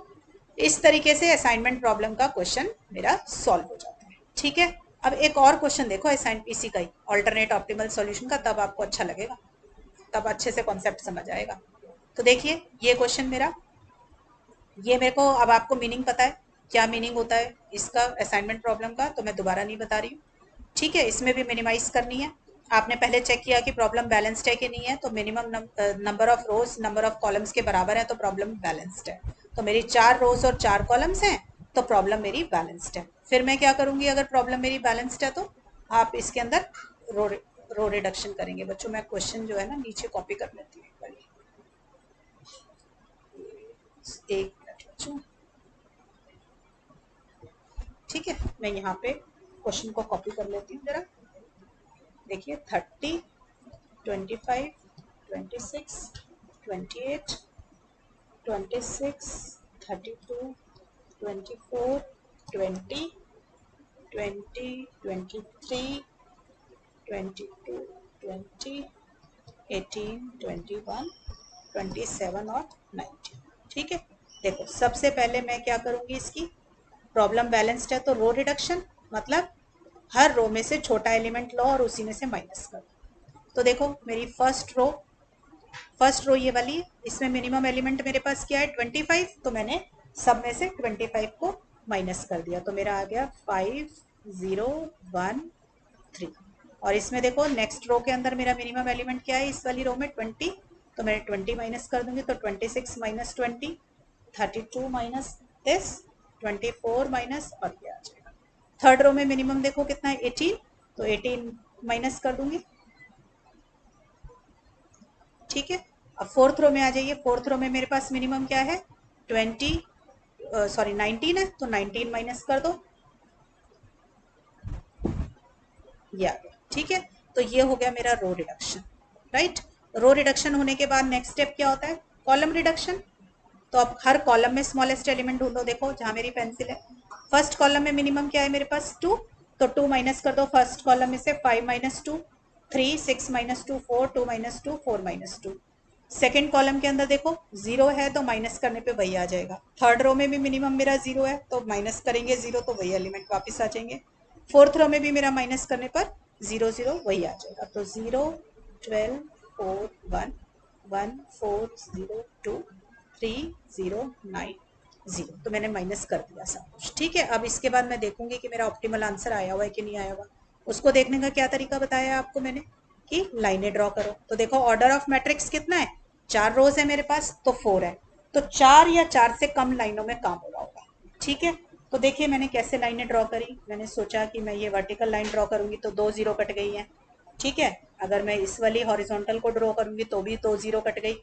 इस तरीके से असाइनमेंट प्रॉब्लम का क्वेश्चन मेरा सॉल्व हो जाता है। ठीक है, अब एक और क्वेश्चन देखो असाइन इसी का ही, ऑल्टरनेट ऑप्टिमल सॉल्यूशन का, तब आपको अच्छा लगेगा, तब अच्छे से कॉन्सेप्ट समझ आएगा। तो देखिए ये क्वेश्चन मेरा, ये मेरे को अब आपको मीनिंग पता है क्या मीनिंग होता है इसका असाइनमेंट प्रॉब्लम का, तो मैं दोबारा नहीं बता रही हूँ। ठीक है, इसमें भी मिनिमाइज करनी है। आपने पहले चेक किया कि प्रॉब्लम बैलेंस्ड है कि नहीं है, तो minimum number of rose number of columns के बराबर है, तो प्रॉब्लम बैलेंस्ड है। तो मेरी 4 रोज और 4 कॉलम्स हैं, तो प्रॉब्लम मेरी बैलेंस्ड है। फिर मैं क्या करूंगी, अगर प्रॉब्लम मेरी बैलेंस्ड है तो आप इसके अंदर रो रिडक्शन करेंगे। बच्चों मैं क्वेश्चन जो है ना नीचे कॉपी कर लेती हूँ एक मिनट बच्चों। ठीक है, मैं यहाँ पे क्वेश्चन को कॉपी कर लेती हूँ जरा। देखिए 30 25 26 28 26 32 24 20 20 23 22 20 18 21 27 और 19। ठीक है, देखो सबसे पहले मैं क्या करूंगी, इसकी प्रॉब्लम बैलेंस्ड है तो रो रिडक्शन, मतलब हर रो में से छोटा एलिमेंट लो और उसी में से माइनस कर दो। तो देखो मेरी फर्स्ट रो ये वाली, इसमें मिनिमम एलिमेंट मेरे पास क्या है 25, तो मैंने सब में से 25 को माइनस कर दिया, तो मेरा आ गया 5 0 1 3। और इसमें देखो नेक्स्ट रो के अंदर मेरा मिनिमम एलिमेंट क्या है इस वाली रो में 20, तो मैं 20 माइनस कर दूंगी, तो 26 माइनस 20 32 माइनस दिस 24 माइनस, और ये आ जाएगा। थर्ड रो में मिनिमम देखो कितना है 18, तो 18 माइनस कर दूंगी। ठीक है, अब फोर्थ रो में आ जाइए, फोर्थ रो में मेरे पास मिनिमम क्या है 19 है, तो 19 माइनस कर दो, ये आ गया। ठीक है, तो ये हो गया मेरा row reduction. Right, row reduction होने के बाद नेक्स्ट स्टेप क्या होता है, कॉलम रिडक्शन। तो अब हर कॉलम में स्मॉलेस्ट एलिमेंट ढूंढो, देखो जहां मेरी पेंसिल है फर्स्ट कॉलम में मिनिमम क्या है मेरे पास 2, तो 2 माइनस कर दो फर्स्ट कॉलम में से, 5 minus 2 3 6 minus 2 4 2 minus 2 4 minus 2। Second column के अंदर देखो 0 है, तो माइनस करने पे वही आ जाएगा। थर्ड रो में भी मिनिमम मेरा 0 है, तो माइनस करेंगे 0, तो वही एलिमेंट वापस आ जाएंगे। फोर्थ रो में भी मेरा माइनस करने पर 0 0 वही आ जाएगा, तो 0 12 4 1 1 4 0 2 3 0 9 0, तो मैंने माइनस कर दिया सब कुछ। ठीक है, अब इसके बाद मैं देखूंगी कि मेरा ऑप्टिमल आंसर आया हुआ है कि नहीं आया हुआ। उसको देखने का क्या तरीका बताया आपको मैंने, कि लाइनें ड्रॉ करो। तो देखो ऑर्डर ऑफ मैट्रिक्स कितना है, 4 रोज है मेरे पास, तो 4 है, तो 4 या 4 से कम लाइनों में काम हो रहा होगा। ठीक है, तो देखिए मैंने कैसे लाइनें ड्रॉ करी, मैंने सोचा कि मैं ये वर्टिकल लाइन ड्रॉ करूंगी तो 2 0 कट गई है। ठीक है, अगर मैं इस वाली हॉरिजॉन्टल को ड्रॉ करूंगी तो भी 2 0 कट गई,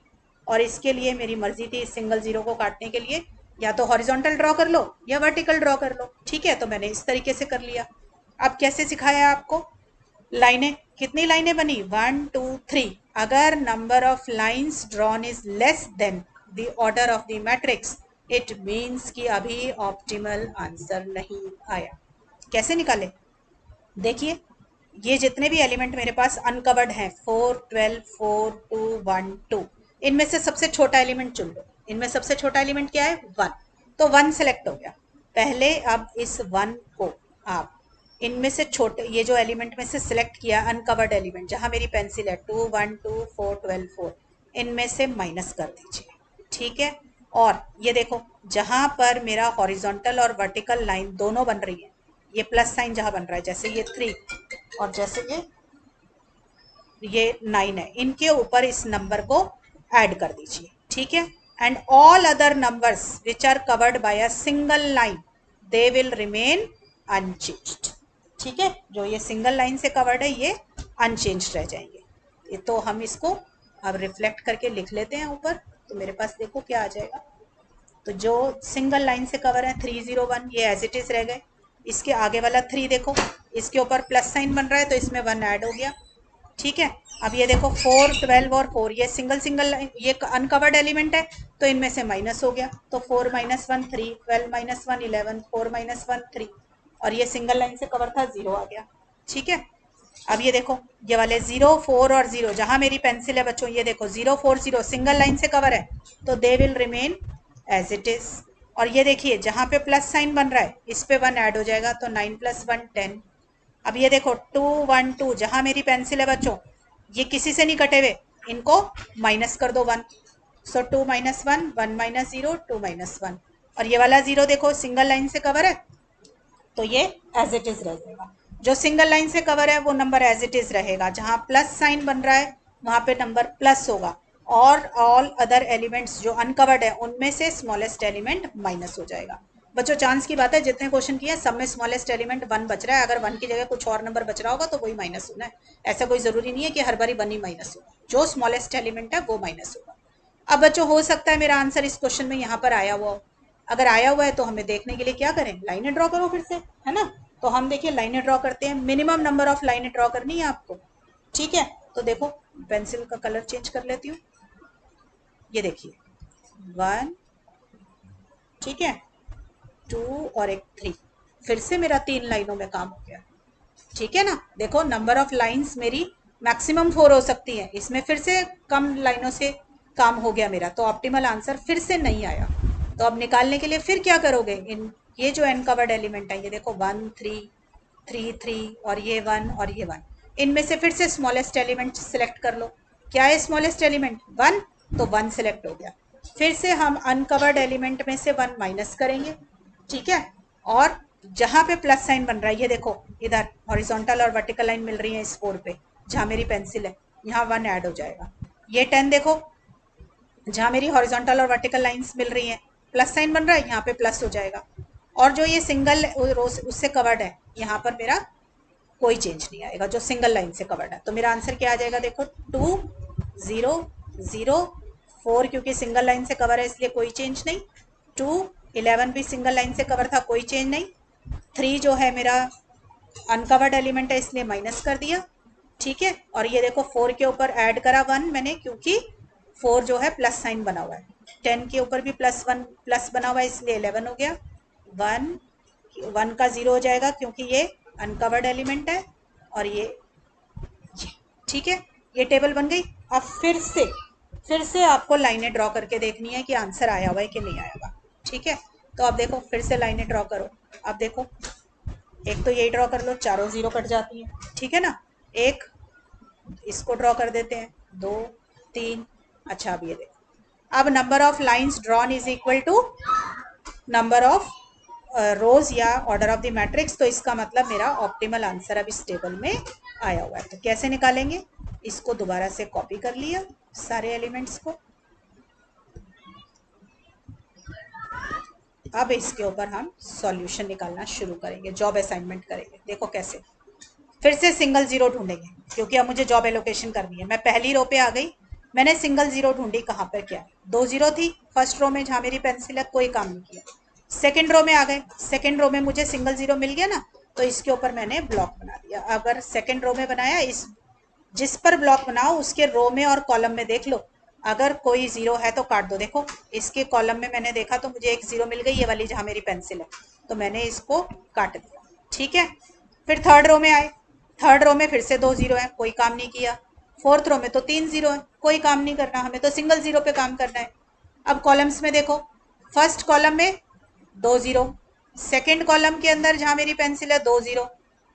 और इसके लिए मेरी मर्जी थी इस सिंगल जीरो को काटने के लिए, या तो हॉरिजॉन्टल ड्रॉ कर लो या वर्टिकल ड्रॉ कर लो। ठीक है, तो मैंने इस तरीके से कर लिया। अब कैसे सिखाया आपको, लाइनें कितनी लाइनें बनी 1 2 3, अगर number of lines drawn is less than the order of the matrix it means कि अभी ऑप्टिमल आंसर नहीं आया। कैसे निकाले, देखिए ये जितने भी एलिमेंट मेरे पास अनकवर्ड हैं 4 12 4 2 1 2, इनमें से सबसे छोटा एलिमेंट चुन लो। इनमें सबसे छोटा एलिमेंट क्या है 1, तो 1 सेलेक्ट हो गया पहले। अब इस 1 को आप इनमें से छोटे ये जो एलिमेंट में से सिलेक्ट किया अनकवर्ड एलिमेंट जहां मेरी पेंसिल है 2 1 2 4 12 4, इनमें से माइनस कर दीजिए। ठीक है, और ये देखो जहां पर मेरा हॉरिजॉन्टल और वर्टिकल लाइन दोनों बन रही है, ये प्लस साइन जहां बन रहा है, जैसे ये 3 और जैसे ये 9 है, इनके ऊपर इस नंबर को ऐड कर दीजिए। ठीक है, and all other numbers which are covered by a single line they will remain unchanged. ठीक है, जो ये सिंगल लाइन से कवर्ड है ये अनचेंज रह जाएंगे। ये तो हम इसको अब रिफ्लेक्ट करके लिख लेते हैं ऊपर, तो मेरे पास देखो क्या आ जाएगा। तो जो सिंगल लाइन से कवर है 301 ये एज इट इज रह गए। इसके आगे वाला 3 देखो, इसके ऊपर प्लस साइन बन रहा है तो इसमें 1 ऐड हो गया। ठीक है, अब ये देखो 4 12 और 4 ये सिंगल सिंगल ये अनकवर्ड एलिमेंट है तो इनमें से माइनस हो गया, तो 4 -1 3, 12 -1 11, 4 -1 3, और ये सिंगल लाइन से कवर था 0 आ गया। ठीक है, अब ये देखो ये वाले 0 4 और 0 जहां मेरी पेंसिल है बच्चों, ये देखो 0 4 0 सिंगल लाइन से कवर है तो they will remain as it is. और ये देखिए जहां पे प्लस साइन बन रहा है इस पे 1 ऐड हो जाएगा तो 9 + 1 10। अब ये देखो 2 1 2 जहां मेरी पेंसिल है बच्चों ये किसी से नहीं कटे हुए, इनको माइनस कर दो 1, सो 2 - 1 1 - 0 2 - 1, और ये वाला 0 देखो सिंगल लाइन से कवर है तो ये एज इट इज रह जाएगा। जो सिंगल लाइन से कवर है वो नंबर एज इट इज रहेगा, जहां प्लस साइन बन रहा है वहां पे नंबर प्लस होगा, और ऑल अदर एलिमेंट्स जो अनकवर्ड है उनमें से स्मॉलेस्ट एलिमेंट माइनस हो जाएगा। बच्चों चांस की बात है, जितने क्वेश्चन किए सब में स्मॉलेस्ट एलिमेंट 1 बच रहा है, अगर 1 की जगह कुछ और नंबर बच रहा होगा तो वही माइनस होना है। ऐसा कोई जरूरी नहीं है कि हर बारी 1 ही माइनस हो, जो स्मॉलेस्ट एलिमेंट है वो माइनस होगा। अब बच्चों हो सकता है मेरा आंसर इस क्वेश्चन में यहाँ पर आया हुआ हो, अगर आया हुआ है तो हमें देखने के लिए क्या करें, लाइनें ड्रॉ करो फिर से, है ना। तो हम देखिए लाइनें ड्रॉ करते हैं, मिनिमम नंबर ऑफ लाइनें ड्रॉ करनी है आपको। ठीक है, तो देखो पेंसिल का कलर चेंज कर लेती हूँ। ये देखिए 1, ठीक है, 2 और एक 3, फिर से मेरा 3 लाइनों में काम हो गया। ठीक है ना, देखो नंबर ऑफ लाइंस मेरी मैक्सिमम 4 हो सकती है, इसमें फिर से कम लाइनों से काम हो गया मेरा, तो ऑप्टिमल आंसर फिर से नहीं आया। तो अब निकालने के लिए फिर क्या करोगे, इन ये जो अनकवर्ड एलिमेंट है ये देखो 1 3 3 3 और ये 1 और ये 1, इनमें से फिर से स्मॉलेस्ट एलिमेंट सिलेक्ट कर लो। क्या है स्मॉलेस्ट एलिमेंट 1, तो 1 सिलेक्ट हो गया। फिर से हम अनकवर्ड एलिमेंट में से 1 माइनस करेंगे। ठीक है, और जहां पे प्लस साइन बन रहा है ये देखो इधर हॉरिजॉन्टल और वर्टिकल लाइन मिल रही है इस 4 पे, जहां मेरी पेंसिल है यहाँ 1 ऐड हो जाएगा। ये 10 देखो जहां मेरी हॉरिजॉन्टल और वर्टिकल लाइंस मिल रही हैं प्लस साइन बन रहा है यहाँ पे प्लस हो जाएगा। और जो ये सिंगल रोज उससे कवर्ड है यहाँ पर मेरा कोई चेंज नहीं आएगा, जो सिंगल लाइन से कवर्ड है। तो मेरा आंसर क्या आ जाएगा, देखो 2 0 0 4 क्योंकि सिंगल लाइन से कवर है इसलिए कोई चेंज नहीं, 2 11 भी सिंगल लाइन से कवर था कोई चेंज नहीं, 3 जो है मेरा अनकवर्ड एलिमेंट है इसलिए माइनस कर दिया। ठीक है, और ये देखो 4 के ऊपर ऐड करा 1 मैंने क्योंकि 4 जो है प्लस साइन बना हुआ है, 10 के ऊपर भी +1 प्लस बना हुआ है इसलिए 11 हो गया। 1 का 0 हो जाएगा क्योंकि ये अनकवर्ड एलिमेंट है, और ये ठीक है, ये टेबल बन गई। अब फिर से आपको लाइनें ड्रॉ करके देखनी है कि आंसर आया हुआ है कि नहीं आया हुआ। ठीक है, तो अब देखो फिर से लाइनें ड्रॉ करो। अब देखो एक तो यही ड्रॉ कर लो, चारों 0 कट जाती है। ठीक है ना, एक इसको ड्रॉ कर देते हैं, 2 3, अच्छा अब ये देखो, अब number of lines drawn is equal to number of rows या ऑर्डर ऑफ द मैट्रिक्स, तो इसका मतलब मेरा ऑप्टिमल आंसर अब इस टेबल में आया हुआ है। तो कैसे निकालेंगे, इसको दोबारा से कॉपी कर लिया सारे एलिमेंट्स को, अब इसके ऊपर हम सॉल्यूशन निकालना शुरू करेंगे, जॉब असाइनमेंट करेंगे। देखो कैसे, फिर से सिंगल 0 ढूंढेंगे क्योंकि अब मुझे जॉब एलोकेशन करनी है। मैं पहली रो पे आ गई, मैंने सिंगल 0 ढूंढी, कहाँ पर क्या 2 0 थी फर्स्ट रो में जहां मेरी पेंसिल है, कोई काम नहीं किया। सेकंड रो में आ गए, सेकंड रो में मुझे सिंगल 0 मिल गया ना, तो इसके ऊपर मैंने ब्लॉक बना दिया। अगर सेकंड रो में बनाया, इस जिस पर ब्लॉक बनाओ उसके रो में और कॉलम में देख लो, अगर कोई 0 है तो काट दो। देखो इसके कॉलम में मैंने देखा तो मुझे एक 0 मिल गई, ये वाली जहां मेरी पेंसिल है, तो मैंने इसको काट दिया। ठीक है, फिर थर्ड रो में आए, थर्ड रो में फिर से 2 0 है, कोई काम नहीं किया। फोर्थ रो में तो 3 0 है, कोई काम नहीं करना, हमें तो सिंगल 0 पे काम करना है। अब कॉलम्स में देखो, फर्स्ट कॉलम में 2 0, सेकेंड कॉलम के अंदर जहां मेरी पेंसिल है 2 0,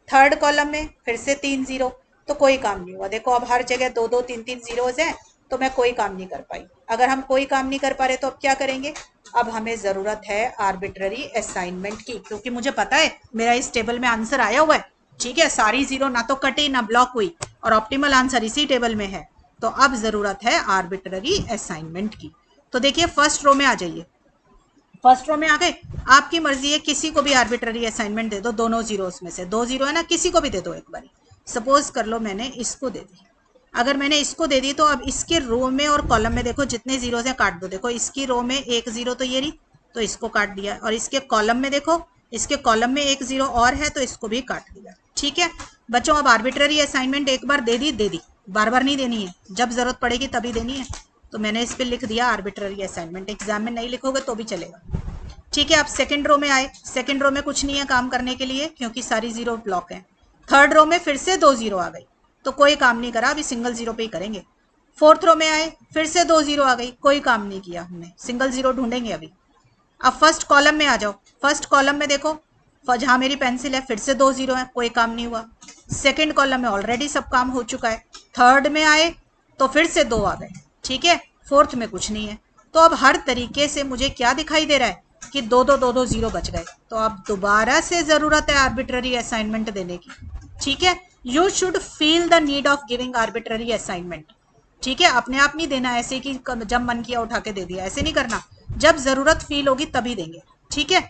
थर्ड कॉलम में फिर से 3 0, तो कोई काम नहीं हुआ। देखो अब हर जगह 2 2 3 3 जीरोज हैं, तो मैं कोई काम नहीं कर पाई। अगर हम कोई काम नहीं कर पा रहे तो अब क्या करेंगे, अब हमें जरूरत है आर्बिट्ररी असाइनमेंट की, क्योंकि मुझे पता है मेरा इस टेबल में आंसर आया हुआ है। ठीक है, सारी 0 ना तो कटी ना ब्लॉक हुई, और ऑप्टिमल आंसर इसी टेबल में है। तो अब जरूरत है आर्बिट्ररी असाइनमेंट की। तो देखिए फर्स्ट रो में आ जाइए, फर्स्ट रो में आ गए, आपकी मर्जी है, किसी को भी आर्बिट्ररी असाइनमेंट दे दो, दोनों जीरोस में से, 2 जीरो है ना, किसी को भी दे दो एक बार। सपोज कर लो मैंने इसको दे दी, अगर मैंने इसको दे दी तो अब इसके रो में और कॉलम में देखो जितने जीरोस हैं काट दो। देखो इसकी रो में एक जीरो तो ये रही, तो इसको काट दिया, और इसके कॉलम में देखो, इसके कॉलम में एक जीरो और है तो इसको भी काट दिया। ठीक है बच्चों, अब आर्बिट्ररी असाइनमेंट एक बार दे दी, बार बार नहीं देनी है, जब जरूरत पड़ेगी तभी देनी है। तो मैंने इस पर लिख दिया आर्बिट्ररी असाइनमेंट, एग्जाम में नहीं लिखोगे तो भी चलेगा। ठीक है, आप सेकंड रो में आए, सेकंड रो में कुछ नहीं है काम करने के लिए क्योंकि सारी जीरो ब्लॉक है। थर्ड रो में फिर से 2 जीरो आ गई, तो कोई काम नहीं करा, अभी सिंगल जीरो पे ही करेंगे। फोर्थ रो में आए, फिर से 2 जीरो आ गई, कोई काम नहीं किया हमने, सिंगल जीरो ढूंढेंगे अभी। अब फर्स्ट कॉलम में आ जाओ, फर्स्ट कॉलम में देखो जहां मेरी पेंसिल है फिर से 2 जीरो है, कोई काम नहीं हुआ। सेकंड कॉलम में ऑलरेडी सब काम हो चुका है। थर्ड में आए तो फिर से 2 आ गए। ठीक है, फोर्थ में कुछ नहीं है। तो अब हर तरीके से मुझे क्या दिखाई दे रहा है कि 2 जीरो बच गए। तो अब दोबारा से जरूरत है आर्बिट्ररी असाइनमेंट देने की। ठीक है, you should feel the need of giving arbitrary assignment. ठीक है, अपने आप नहीं देना ऐसे कि जब मन किया उठा के दे दिया, ऐसे नहीं करना, जब जरूरत फील होगी तभी देंगे। ठीक है,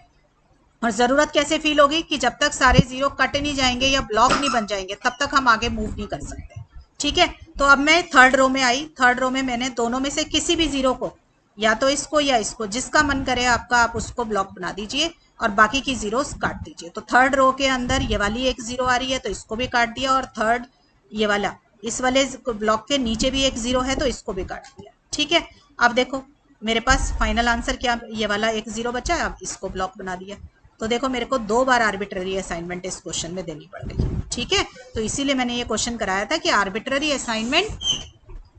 और जरूरत कैसे फील होगी कि जब तक सारे जीरो कट नहीं जाएंगे या ब्लॉक नहीं बन जाएंगे तब तक हम आगे मूव नहीं कर सकते। ठीक है, तो अब मैं थर्ड रो में आई, थर्ड रो में मैंने दोनों में से किसी भी जीरो को, या तो इसको या इसको, जिसका मन करे आपका, आप उसको ब्लॉक बना दीजिए और बाकी की जीरोस काट दीजिए। तो थर्ड रो के अंदर ये वाली एक जीरो आ रही है तो इसको भी काट दिया, और थर्ड ये वाला, इस वाले ब्लॉक के नीचे भी एक जीरो है तो इसको भी काट दिया। ठीक है, अब देखो मेरे पास फाइनल आंसर क्या, ये वाला एक जीरो बचा है, अब इसको ब्लॉक बना दिया। तो देखो मेरे को 2 बार आर्बिट्ररी असाइनमेंट इस क्वेश्चन में देनी पड़ गई। ठीक है, तो इसीलिए मैंने ये क्वेश्चन कराया था कि आर्बिट्ररी असाइनमेंट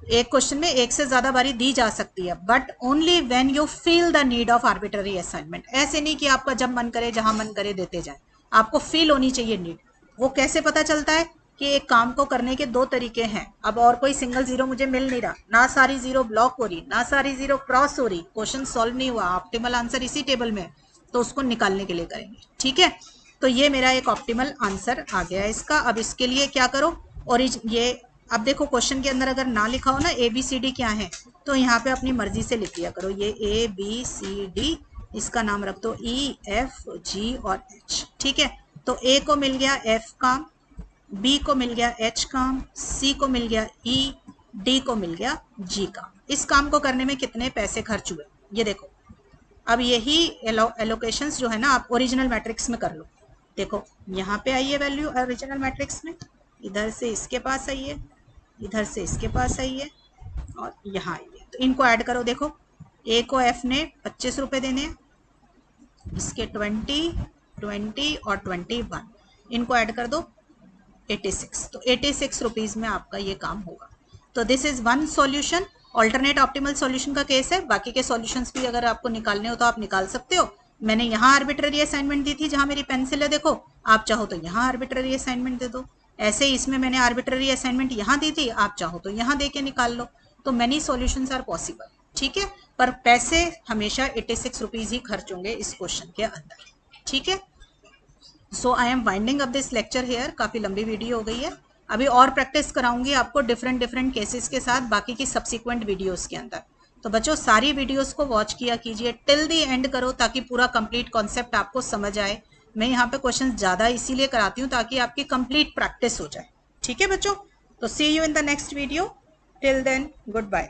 एक क्वेश्चन में एक से ज्यादा बारी दी जा सकती है, but only when you feel the need of arbitrary assignment. ऐसे नहीं कि आपका जब मन करे जहां मन करे देते जाए, आपको फील होनी चाहिए नीड। वो कैसे पता चलता है कि एक काम को करने के 2 तरीके हैं। अब और कोई सिंगल जीरो मुझे मिल नहीं रहा, ना सारी जीरो ब्लॉक हो रही, ना सारी जीरो क्रॉस हो रही, क्वेश्चन सॉल्व नहीं हुआ, ऑप्टिमल आंसर इसी टेबल में, तो उसको निकालने के लिए करेंगे। ठीक है, तो ये मेरा एक ऑप्टिमल आंसर आ गया इसका। अब इसके लिए क्या करो, और ये अब देखो क्वेश्चन के अंदर अगर ना लिखा हो ना ABCD क्या है, तो यहाँ पे अपनी मर्जी से लिख दिया करो, ये ABCD, इसका नाम रख दो EFG और H। ठीक है, तो A को मिल गया F काम, B को मिल गया H काम, C को मिल गया E, D को मिल गया G काम। इस काम को करने में कितने पैसे खर्च हुए ये देखो। अब यही एलोकेशंस जो है ना आप ओरिजिनल मैट्रिक्स में कर लो। देखो यहाँ पे आई है वैल्यू ओरिजिनल मैट्रिक्स में, इधर से इसके पास आई है, इधर से इसके पास आई है, और यहाँ आई है, तो इनको ऐड करो। देखो A को F ने 25 रुपये देने हैं, इसके 20, 20 और 21, इनको ऐड कर दो 86, तो 86 रुपीज में आपका ये काम होगा। तो this is one solution, alternate optimal solution का केस है। बाकी के सॉल्यूशंस भी अगर आपको निकालने हो तो आप निकाल सकते हो। मैंने यहाँ आर्बिट्ररी असाइनमेंट दी थी जहां मेरी पेंसिल है, देखो आप चाहो तो यहाँ आर्बिट्ररी असाइनमेंट दे दो। ऐसे ही इसमें मैंने आर्बिट्ररी असाइनमेंट यहाँ दी थी, आप चाहो तो यहाँ दे के निकाल लो। तो मेनी सॉल्यूशंस आर पॉसिबल। ठीक है, पर पैसे हमेशा 86 रुपीज ही खर्च होंगे इस क्वेश्चन के अंदर। ठीक है, so I am winding up this lecture here. काफी लंबी वीडियो हो गई है, अभी और प्रैक्टिस कराऊंगी आपको डिफरेंट केसेस के साथ बाकी की सब्सिक्वेंट वीडियोस के अंदर। तो बच्चों सारी वीडियोस को वॉच किया कीजिए, टिल दी एंड करो ताकि पूरा कंप्लीट कॉन्सेप्ट आपको समझ आए। मैं यहाँ पे क्वेश्चन ज्यादा इसीलिए कराती हूँ ताकि आपकी कंप्लीट प्रैक्टिस हो जाए। ठीक है बच्चों, तो see you in the next video, till then good bye.